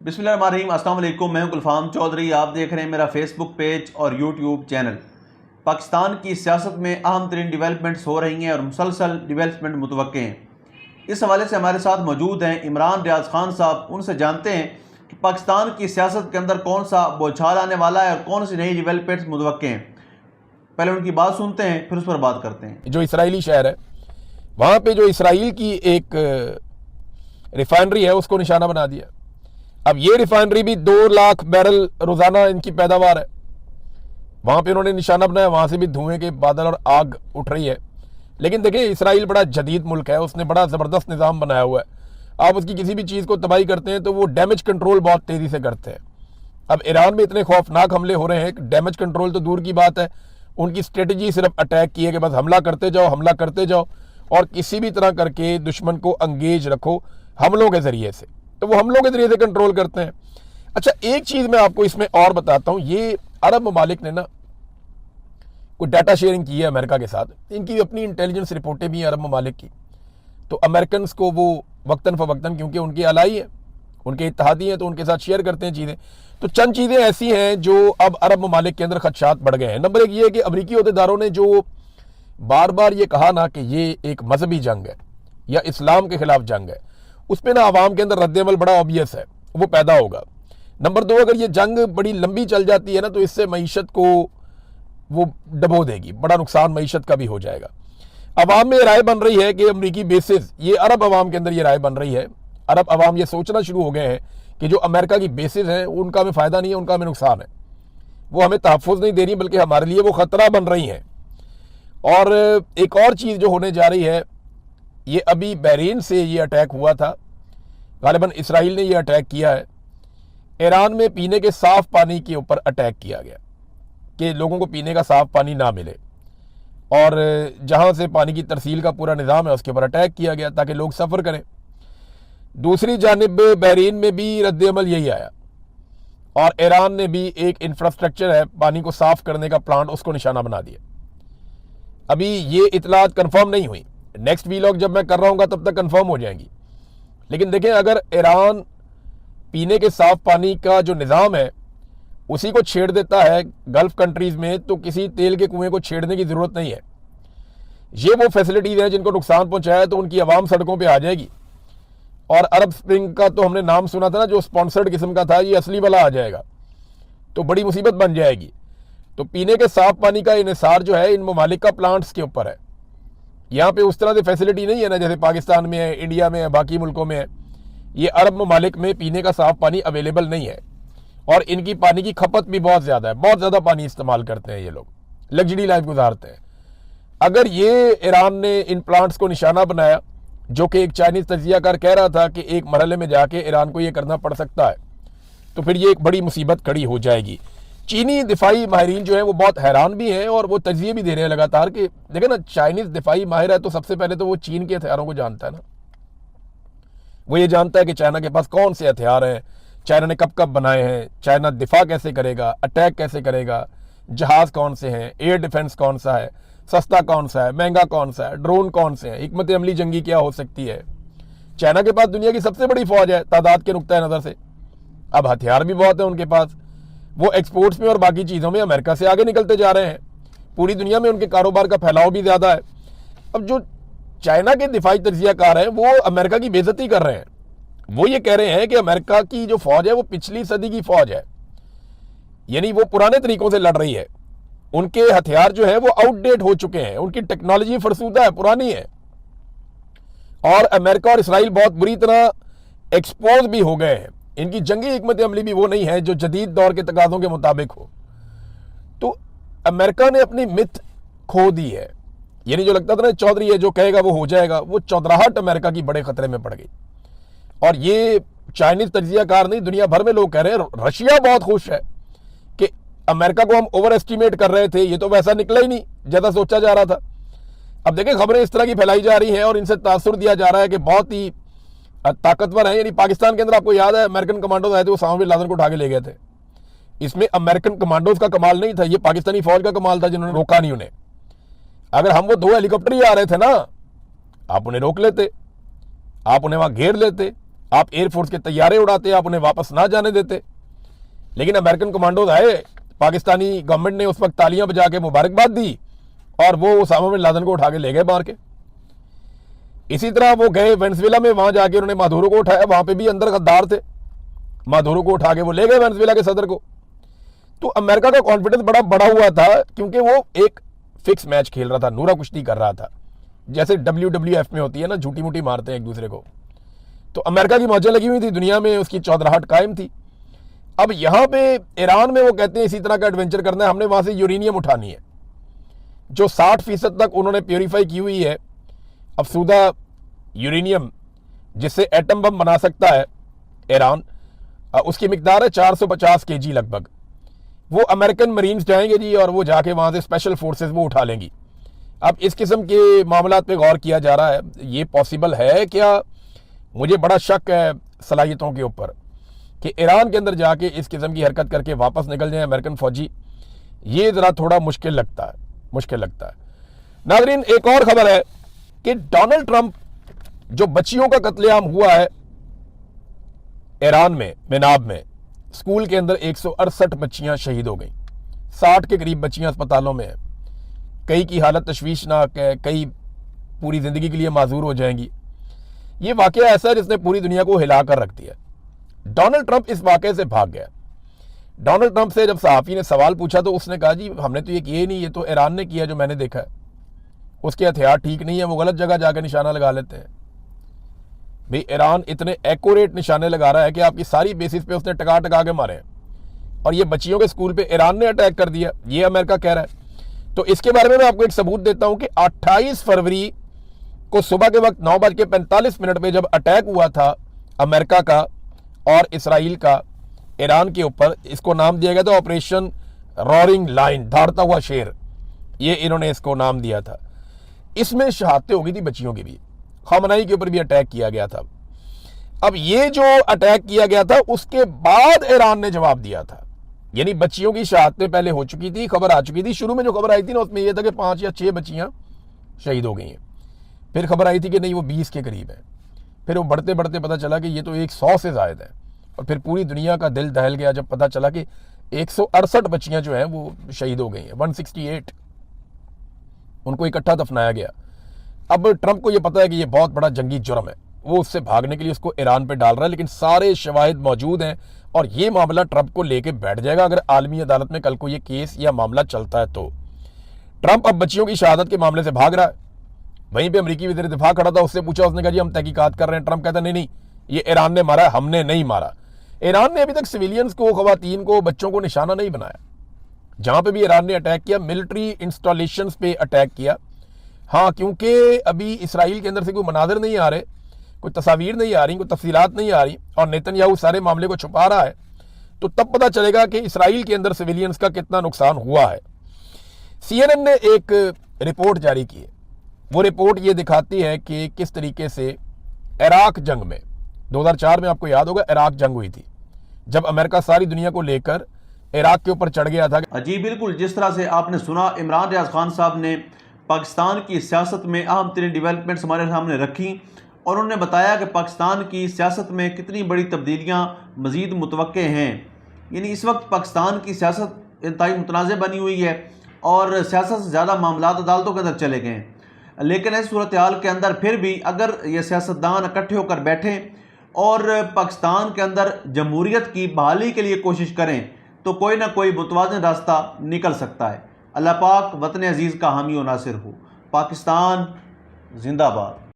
बिस्मिल्लाहिर्रहमानिर्रहीम, अस्सलाम वालेकुम। मैं हूं गुलफाम चौधरी। आप देख रहे हैं मेरा फेसबुक पेज और यूट्यूब चैनल। पाकिस्तान की सियासत में अहम तरीन डिवेलपमेंट्स हो रही हैं और मुसलसल डिवेलपमेंट मुतवक्के हैं। इस हवाले से हमारे साथ मौजूद हैं इमरान रियाज खान साहब। उनसे जानते हैं कि पाकिस्तान की सियासत के अंदर कौन सा बौछार आने वाला है और कौन सी नई डिवेलपमेंट्स मुतवक्के हैं। पहले उनकी बात सुनते हैं, फिर उस पर बात करते हैं। जो इसराइली शहर है, वहाँ पे जो इसराइल की एक रिफाइनरी है उसको निशाना बना दिया। अब ये रिफाइनरी भी 2 लाख बैरल रोज़ाना इनकी पैदावार है। वहाँ पे उन्होंने निशाना बनाया, वहाँ से भी धुएं के बादल और आग उठ रही है। लेकिन देखिए, इसराइल बड़ा जदीद मुल्क है, उसने बड़ा ज़बरदस्त निज़ाम बनाया हुआ है। आप उसकी किसी भी चीज़ को तबाही करते हैं तो वो डैमेज कंट्रोल बहुत तेज़ी से करते हैं। अब ईरान में इतने खौफनाक हमले हो रहे हैं कि डैमेज कंट्रोल तो दूर की बात है, उनकी स्ट्रेटजी सिर्फ अटैक की है कि बस हमला करते जाओ और किसी भी तरह करके दुश्मन को अंगेज रखो हमलों के ज़रिए से, तो वो हमलों के ज़रिए से कंट्रोल करते हैं। अच्छा, एक चीज़ मैं आपको इसमें और बताता हूँ। ये अरब ममालिक ने ना कोई डाटा शेयरिंग की है अमेरिका के साथ। इनकी अपनी इंटेलिजेंस रिपोर्टें भी हैं अरब ममालिक की। तो अमेरिकन को वो वक्तन फ़वक्तन, क्योंकि उनकी अलाई है, उनके इत्तेहादी हैं, तो उनके साथ शेयर करते हैं चीज़ें। तो चंद चीज़ें ऐसी हैं जो अब अरब ममालिक के अंदर खदशात बढ़ गए हैं। नंबर 1 ये है कि अमरीकी अहदेदारों ने जो बार बार ये कहा ना कि ये एक मजहबी जंग है या इस्लाम के खिलाफ जंग है, उस पर ना आवाम के अंदर रद्दअमल बड़ा ऑब्वियस है, वो पैदा होगा। नंबर 2, अगर ये जंग बड़ी लंबी चल जाती है ना तो इससे मईशत को वो डबो देगी, बड़ा नुकसान मईशत का भी हो जाएगा। अवाम में राय बन रही है कि अमरीकी बेसिस, ये अरब अवाम के अंदर ये राय बन रही है, अरब अवाम ये सोचना शुरू हो गए हैं कि जो अमेरिका की बेसिस हैं उनका हमें फ़ायदा नहीं है, उनका हमें नुकसान है। वो हमें तहफ़्फ़ुज़ नहीं दे रही, बल्कि हमारे लिए वो ख़तरा बन रही हैं। और एक और चीज़ जो होने जा रही है, ये अभी बहरीन से ये अटैक हुआ था, गालिबन इसराइल ने ये अटैक किया है। ईरान में पीने के साफ़ पानी के ऊपर अटैक किया गया कि लोगों को पीने का साफ़ पानी ना मिले, और जहाँ से पानी की तरसील का पूरा निज़ाम है उसके ऊपर अटैक किया गया ताकि लोग सफ़र करें। दूसरी जानिब बहरीन में भी रद्दअमल यही आया, और ईरान ने भी एक इंफ्रास्ट्रक्चर है पानी को साफ़ करने का प्लांट, उसको निशाना बना दिया। अभी ये इतलात कंफर्म नहीं हुई, नेक्स्ट वीलॉग जब मैं कर रहा हूँ तब तक कंफर्म हो जाएंगी। लेकिन देखें, अगर ईरान पीने के साफ़ पानी का जो निज़ाम है उसी को छेड़ देता है गल्फ़ कंट्रीज़ में, तो किसी तेल के कुएं को छेड़ने की ज़रूरत नहीं है। ये वो फैसिलिटीज़ हैं जिनको नुकसान पहुँचाया तो उनकी आवाम सड़कों पर आ जाएगी। और अरब स्प्रिंग का तो हमने नाम सुना था ना, जो स्पॉन्सर्ड किस्म का था, ये असली वाला आ जाएगा तो बड़ी मुसीबत बन जाएगी। तो पीने के साफ़ पानी का इन्हिसार जो है इन ममालिक का प्लांट्स के ऊपर है। यहाँ पे उस तरह से फैसिलिटी नहीं है ना जैसे पाकिस्तान में है, इंडिया में है, बाकी मुल्कों में है। ये अरब ममालिक में पीने का साफ़ पानी अवेलेबल नहीं है, और इनकी पानी की खपत भी बहुत ज़्यादा है, बहुत ज़्यादा पानी इस्तेमाल करते हैं ये लोग, लग्जरी लाइफ गुजारते हैं। अगर ये ईरान ने इन प्लांट्स को निशाना बनाया, जो कि एक चाइनीज़ तजियाकार कह रहा था कि एक मरहले में जाके ईरान को ये करना पड़ सकता है, तो फिर ये एक बड़ी मुसीबत खड़ी हो जाएगी। चीनी दिफाई माहिरीन जो हैं वो बहुत हैरान भी हैं और वो तजिए भी दे रहे हैं लगातार कि देखें ना, चाइनीज़ दिफाई माहिर है तो सबसे पहले तो वो चीन के हथियारों को जानता है ना। वो ये जानता है कि चाइना के पास कौन से हथियार हैं, चाइना ने कब कब बनाए हैं, चाइना दिफा कैसे करेगा, अटैक कैसे करेगा, जहाज़ कौन से हैं, एयर डिफेंस कौन सा है, सस्ता कौन सा है, महंगा कौन सा है, ड्रोन कौन से हैं, हिकमत अमली जंगी क्या हो सकती है। चाइना के पास दुनिया की सबसे बड़ी फौज है तादाद के नुक्ता नज़र से। अब हथियार भी बहुत है उनके पास, वो एक्सपोर्ट्स में और बाकी चीज़ों में अमेरिका से आगे निकलते जा रहे हैं। पूरी दुनिया में उनके कारोबार का फैलाव भी ज़्यादा है। अब जो चाइना के दिफाई तजियाकार हैं वो अमेरिका की बेइज्जती कर रहे हैं। वो ये कह रहे हैं कि अमेरिका की जो फौज है वो पिछली सदी की फौज है, यानी वो पुराने तरीकों से लड़ रही है। उनके हथियार जो है वो आउटडेट हो चुके हैं, उनकी टेक्नोलॉजी फरसूदा है, पुरानी है। और अमेरिका और इसराइल बहुत बुरी तरह एक्सपोज भी हो गए हैं। इनकी जंगी हिकमत अमली भी वो नहीं है जो जदीद दौर के तकाज़ों के मुताबिक हो। तो अमेरिका ने अपनी मिथ खो दी है, यानी जो लगता था ना चौधरी है जो कहेगा वो हो जाएगा, वो चौधराहट अमेरिका की बड़े खतरे में पड़ गई। और ये चाइनीज़ तजियाकार नहीं, दुनिया भर में लोग कह रहे हैं। रशिया बहुत खुश है कि अमेरिका को हम ओवर एस्टिमेट कर रहे थे, ये तो वैसा निकला ही नहीं ज़्यादा सोचा जा रहा था। अब देखें, खबरें इस तरह की फैलाई जा रही हैं और इनसे तासुर दिया जा रहा है कि बहुत ही ताकतवर है। यानी पाकिस्तान के अंदर आपको याद है अमेरिकन कमांडोज आए थे, वो उसामा बिन लादेन को उठा के ले गए थे। इसमें अमेरिकन कमांडोज का कमाल नहीं था, ये पाकिस्तानी फौज का कमाल था जिन्होंने रोका नहीं उन्हें। अगर हम वो 2 हेलीकॉप्टर ही आ रहे थे ना, आप उन्हें रोक लेते, आप उन्हें वहां घेर लेते, आप एयरफोर्स के तैयारे उड़ाते, आप उन्हें वापस ना जाने देते। लेकिन अमेरिकन कमांडोज आए, पाकिस्तानी गवर्नमेंट ने उस वक्त तालियां बजा के मुबारकबाद दी और वो उसामा बिन लादेन को उठा के ले गए मार के। इसी तरह वो गए वेनेजुएला में, वहां जाके उन्होंने मादुरो को उठाया, वहां पे भी अंदर गद्दार थे, मादुरो को उठा के वो ले गए वेनेजुएला के सदर को। तो अमेरिका का कॉन्फिडेंस बड़ा बढ़ा हुआ था, क्योंकि वो एक फिक्स मैच खेल रहा था, नूरा कुश्ती कर रहा था, जैसे WWF में होती है ना, झूठी मुठी मारते हैं एक दूसरे को। तो अमेरिका की मौजें लगी हुई थी, दुनिया में उसकी चौधराहट कायम थी। अब यहां पे ईरान में वो कहते हैं इसी तरह का एडवेंचर करना है, हमने वहां से यूरेनियम उठानी है, जो 60% तक उन्होंने प्योरीफाई की हुई है अफसूदा यूरेनियम, जिससे एटम बम बना सकता है ईरान। उसकी मिकदार है 450 kg लगभग। वो अमेरिकन मरीन्स जाएंगे जी, और वो जाके वहां से स्पेशल फोर्सेस वो उठा लेंगी। अब इस किस्म के मामलात पे गौर किया जा रहा है, ये पॉसिबल है क्या? मुझे बड़ा शक है सलाहियतों के ऊपर कि ईरान के अंदर जाके इस किस्म की हरकत करके वापस निकल जाए अमेरिकन फौजी। ये ज़रा थोड़ा मुश्किल लगता है, मुश्किल लगता है। नाज़रीन, एक और खबर है कि डोनाल्ड ट्रंप, जो बच्चियों का कत्लेआम हुआ है ईरान में, मेनाब में, स्कूल के अंदर 168 बच्चियां शहीद हो गई, 60 के करीब बच्चियां अस्पतालों में हैं, कई की हालत तशवीशनाक है, कई पूरी ज़िंदगी के लिए माजूर हो जाएंगी। ये वाकया ऐसा है जिसने पूरी दुनिया को हिला कर रख दिया। डोनाल्ड ट्रंप इस वाकये से भाग गया। डोनाल्ड ट्रंप से जब सहाफ़ी ने सवाल पूछा तो उसने कहा, जी हमने तो ये किया ही नहीं, ये तो ईरान ने किया जो मैंने देखा है, उसके हथियार ठीक नहीं है, वो गलत जगह जाकर निशाना लगा लेते हैं। भाई ईरान इतने एक्यूरेट निशाने लगा रहा है कि आपकी सारी बेसिस पे उसने टका टका के मारे हैं, और ये बच्चियों के स्कूल पे ईरान ने अटैक कर दिया, ये अमेरिका कह रहा है। तो इसके बारे में मैं आपको एक सबूत देता हूं कि 28 फरवरी को सुबह के वक्त 9:45 पे जब अटैक हुआ था अमेरिका का और इसराइल का ईरान के ऊपर, इसको नाम दिया गया था ऑपरेशन रॉरिंग लाइन, दौड़ता हुआ शेर, ये इन्होंने इसको नाम दिया था। इसमें शहादतें हो गई थी बच्चियों की भी, खमनाई के ऊपर भी अटैक किया गया था। अब ये जो अटैक किया गया था उसके बाद ईरान ने जवाब दिया था, यानी बच्चियों की शहादतें पहले हो चुकी थी, खबर आ चुकी थी। शुरू में जो खबर आई थी ना उसमें यह था कि 5 या 6 बच्चियां शहीद हो गई हैं, फिर खबर आई थी कि नहीं वो 20 के करीब है, फिर वो बढ़ते बढ़ते पता चला कि ये तो 100 से ज़ायद है, और फिर पूरी दुनिया का दिल दहल गया जब पता चला कि 168 बच्चियां जो हैं वो शहीद हो गई हैं, 168 उनको इकट्ठा दफनाया गया। अब ट्रंप को ये पता है कि ये बहुत बड़ा जंगी जुर्म है, वो उससे भागने के लिए उसको ईरान पे डाल रहा है, लेकिन सारे शवाहिद मौजूद हैं और ये मामला ट्रंप को लेके बैठ जाएगा अगर आलमी अदालत में कल को ये केस या मामला चलता है तो। ट्रंप अब बच्चियों की शहादत के मामले से भाग रहा है। वहीं पे अमेरिकी वज़ीर दिफा खड़ा था, उससे पूछा, उसने कहा जी हम तहकीकात कर रहे हैं। ट्रंप कहता नहीं, ये ईरान ने मारा, हमने नहीं मारा। ईरान ने अभी तक सिविलियंस को, खवातीन को, बच्चों को निशाना नहीं बनाया। जहां पे भी ईरान ने अटैक किया, मिलिट्री इंस्टॉलेशंस पे अटैक किया। हाँ, क्योंकि अभी इसराइल के अंदर से कोई मनाजिर नहीं आ रहे, कोई तस्वीर नहीं आ रही, कोई तफसीलात नहीं आ रही, और नेतन्याहू सारे मामले को छुपा रहा है, तो तब पता चलेगा कि इसराइल के अंदर सिविलियंस का कितना नुकसान हुआ है। CNN ने एक रिपोर्ट जारी की है, वो रिपोर्ट ये दिखाती है कि किस तरीके से इराक जंग में 2004 में, आपको याद होगा इराक जंग हुई थी, जब अमेरिका सारी दुनिया को लेकर इराक के ऊपर चढ़ गया था। जी बिल्कुल, जिस तरह से आपने सुना, इमरान रियाज खान साहब ने पाकिस्तान की सियासत में अहम तरीन डेवलपमेंट्स हमारे सामने रखी, और उन्होंने बताया कि पाकिस्तान की सियासत में कितनी बड़ी तब्दीलियाँ मज़ीद मुतवक्के हैं। यानी इस वक्त पाकिस्तान की सियासत इंतहाई मुतनाज़ बनी हुई है और सियासत से ज़्यादा मामलात अदालतों के अंदर चले गए हैं। लेकिन इस सूरत हाल के अंदर फिर भी अगर ये सियासतदान इकट्ठे होकर बैठें और पाकिस्तान के अंदर जमहूरियत की बहाली के लिए कोशिश करें तो कोई ना कोई मुतवाज़िन रास्ता निकल सकता है। अल्लाह पाक वतन अजीज़ का हामी और नासिर हो। पाकिस्तान जिंदाबाद।